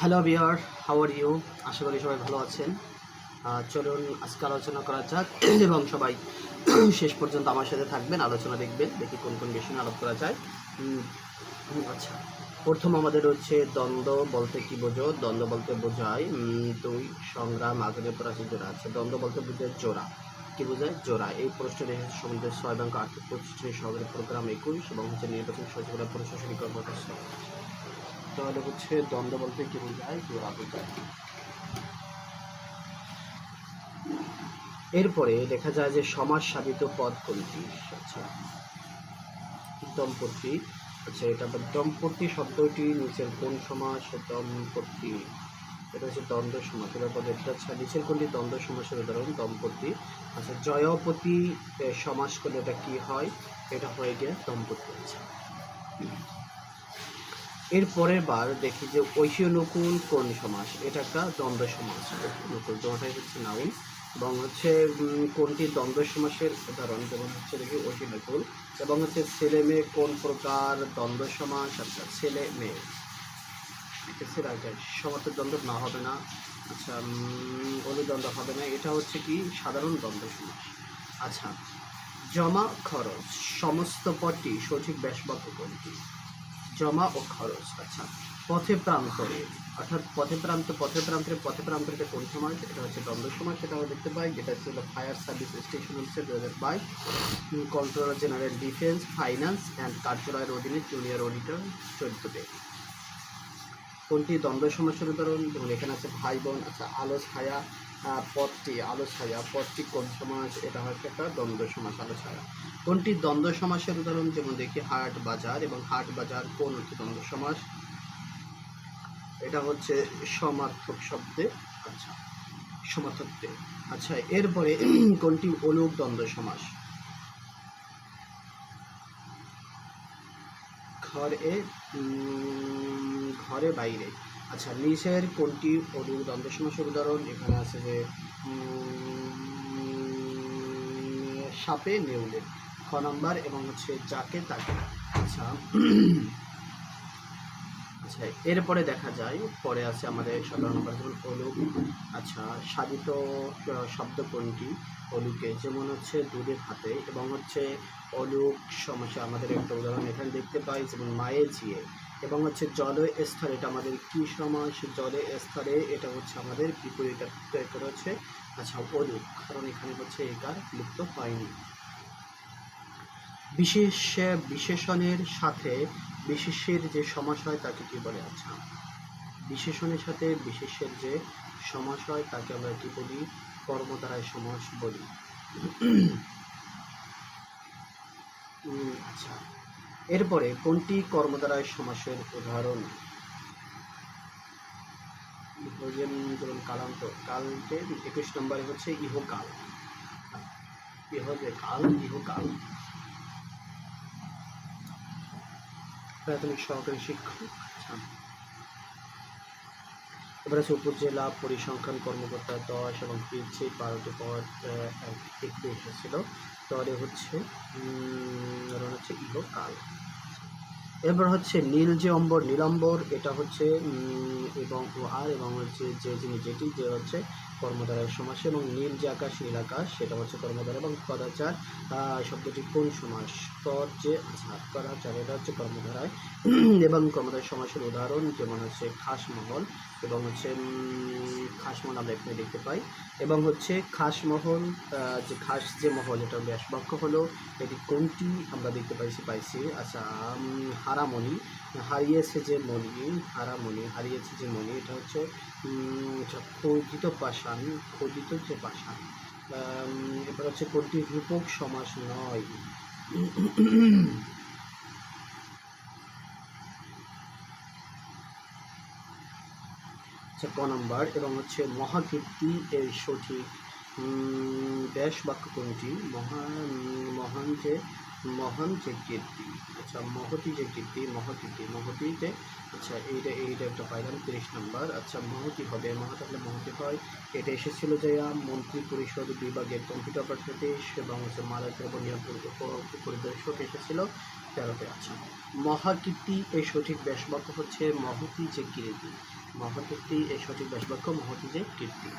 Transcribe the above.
Hello dear, how are you? আশা করি সবাই ভালো আছেন। চলুন আজকে আলোচনা করা যাক এবং সবাই শেষ পর্যন্ত আমার সাথে থাকবেন, আলোচনা দেখবেন, দেখি কোন কোন বিষয় নিয়ে আলাপ করা যায়। আচ্ছা, প্রথম আমাদের হচ্ছে দ্বন্দ্ব বলতে কি বোঝো? দ্বন্দ্ব বলতে বোঝায় দুই সংগ্রাম আগুনে পরাজয় জোড়া। আছে দ্বন্দ্ব বলতে বোঝায় জোড়া। কি বোঝায়? জোড়া। এই প্রশ্নটি সম্বন্ধে 6 ব্যাংক আর্থিক প্রতিষ্ঠানের সহকারী প্রোগ্রাম 21 এবং হচ্ছে নির্বাচন সচিবালয় প্রশাসনিক কর্মকর্তা। তাহলে হচ্ছে দ্বন্দ্ব বলতে কি বোঝায়? জোড়া বোঝায়। এরপরে দেখা যায় যে সমাজ সাধিত পদ কোনটি? আচ্ছা, দম্পতি। আচ্ছা, এটা দম্পতি শব্দটি নিচের কোন সমাস? দম্পতি, এটা হচ্ছে দ্বন্দ্ব সমাস। এবার পরে আচ্ছা, নিচের কোনটি দ্বন্দ্ব সমাসের উদাহরণ? দম্পতি। আচ্ছা, জয়পতি সমাস করলে এটা কি হয়? এটা হয়ে গিয়ে দম্পতি। আচ্ছা, এর পরের বার দেখি যে ঐশীনুকূল কোন সমাস? এটা একটা দ্বন্দ্ব সমাস। ঐশীনুকূল তোমাটাই হচ্ছে নাউন এবং হচ্ছে কোনটি দ্বন্দ্ব সমাসের উদাহরণ? যেমন হচ্ছে দেখি ঐশীনুকূল এবং হচ্ছে ছেলে মেয়ে কোন প্রকার দ্বন্দ্ব সমাস? আচ্ছা, ছেলে মেয়ে সমার্থক দ্বন্দ্ব না হবে না। আচ্ছা, অনুদ্বন্দ্ব হবে না। এটা হচ্ছে কি সাধারণ দ্বন্দ্ব সমাস। আচ্ছা, জমা খরচ সমস্ত পদটি সঠিক ব্যাসবাক্য কোনটি? জমা ও খরচ। আচ্ছা, পথে প্রান্তরে অর্থাৎ পথে প্রান্তরে কোন সমাজ? এটা হচ্ছে দ্বন্দ্ব সমাজ। সেটা আমরা দেখতে পাই, যেটা ছিল ফায়ার সার্ভিস স্টেশন হচ্ছে 2022, controller general defence finance and কার্যালয়ের অধীনে জুনিয়র অডিটর 14তে। কোনটি দ্বন্দ্ব সমস্যার উদাহরণ? যেমন এখানে আছে ভাই বোন। আচ্ছা, আলো ছায়া পদটি কোন সমাস? এটা হচ্ছে একটা দ্বন্দ্ব সমাস, আলো ছায়া। কোনটি দ্বন্দ্ব সমাসের উদাহরণ? যেমন দেখি হাট বাজার, এবং হাট বাজার কোন হচ্ছে দ্বন্দ্ব সমাস? এটা হচ্ছে সমার্থক শব্দে। আচ্ছা, সমার্থকতে। আচ্ছা, এরপরে কোনটি অলুক দ্বন্দ্ব সমাস? ঘরে ঘরে বাইরে। আচ্ছা, নিচের কোনটি অলুক দ্বন্দ্ব সমাসের উদাহরণ? এখানে আছে যে সাপে নেউলে, খ নম্বর, এবং হচ্ছে যাকে তাকে। আচ্ছা, আচ্ছা, এরপরে দেখা যায় পরে আছে আমাদের 17 নম্বর, যেমন অলুক। আচ্ছা, সাধিত শব্দ কোনটি অলুকে? যেমন হচ্ছে দুধের হাতে, এবং হচ্ছে অলুক সমস্যা আমাদের একটা উদাহরণ এখানে দেখতে পাই, যেমন মায়ে ঝিয়ে, এবং হচ্ছে জলে স্তরে। এটা আমাদের কি সমাস? জলে স্তরে। এটা হচ্ছে আমাদের বিপরীত হচ্ছে। আচ্ছা, অলুক, কারণ এখানে হচ্ছে একার লুপ্ত হয়নি। বিশেষণের সাথে বিশেষ্যের যে সমাস হয় তাকে কি বলে? আচ্ছা, বিশেষণের সাথে বিশেষ্যের যে সমাস হয় তাকে আমরা কি বলি? কর্মদ্বারায় সমাস বলি। আচ্ছা, এরপরে কোনটি কর্মদ্বারায় সমাসের উদাহরণ? যেমন কালান্ত, কালকে 21 নম্বরে হচ্ছে ইহকাল। ইহকাল। প্রাথমিক সহকারী শিক্ষক। আচ্ছা, এবার আছে উপজেলা পরিসংখ্যান কর্মকর্তা 10 এবং পিছিয়ে 12টি পদ একটু এসেছিল। তাহলে হচ্ছে ইহকাল। এবার হচ্ছে নীল যে অম্বর, নীলাম্বর, এটা হচ্ছে এবং এবং হচ্ছে যে জিনিস যেটি যে হচ্ছে কর্মধারায় সমাস, এবং নীল যে আকাশ, নীল আকাশ, সেটা হচ্ছে কর্মধারা। এবং কদাচার শব্দটি কোন সমাস? যে আচ্ছা, কদাচার এটা হচ্ছে কর্মধারায় এবং কর্মধারায় সমাসের উদাহরণ যেমন হচ্ছে খাসমহল, এবং হচ্ছে খাসমহল আমরা এখানে দেখতে পাই, এবং হচ্ছে খাসমহল যে খাস যে মহল, এটা ব্যাসবাক্য হলো। এটি কোনটি আমরা দেখতে পাইছি? আচ্ছা, হারামণি, হারিয়েছে যে মণি, এটা হচ্ছে খোদিত যে পাষাণ। এবার হচ্ছে কোনটি রূপক সমাস নয়? আচ্ছা, ক নম্বর, এবং হচ্ছে মহাকীর্তি এর সঠিক ব্যাস বাক্য কোনটি? মহান যে কীর্তি। আচ্ছা, মহতি যে কীর্তি, মহতি যে। আচ্ছা, এইটা একটা পাইলাম 30 নম্বর। আচ্ছা, মহতি হবে, থাকলে মহতি হয়। এটা এসেছিল যে মন্ত্রী পরিষদ বিভাগের কম্পিউটার অপারেটর এবং হচ্ছে মাদক দ্রব্য নিয়ন্ত্রণ পরিদর্শক এসেছিল। 13তে আছে। মহাকীর্তি এর সঠিক ব্যাসবাক্য হচ্ছে মহতী যে কীর্তি। মহাকীর্তি এর সঠিক ব্যাসবাক্য মহতী যে কীর্তি।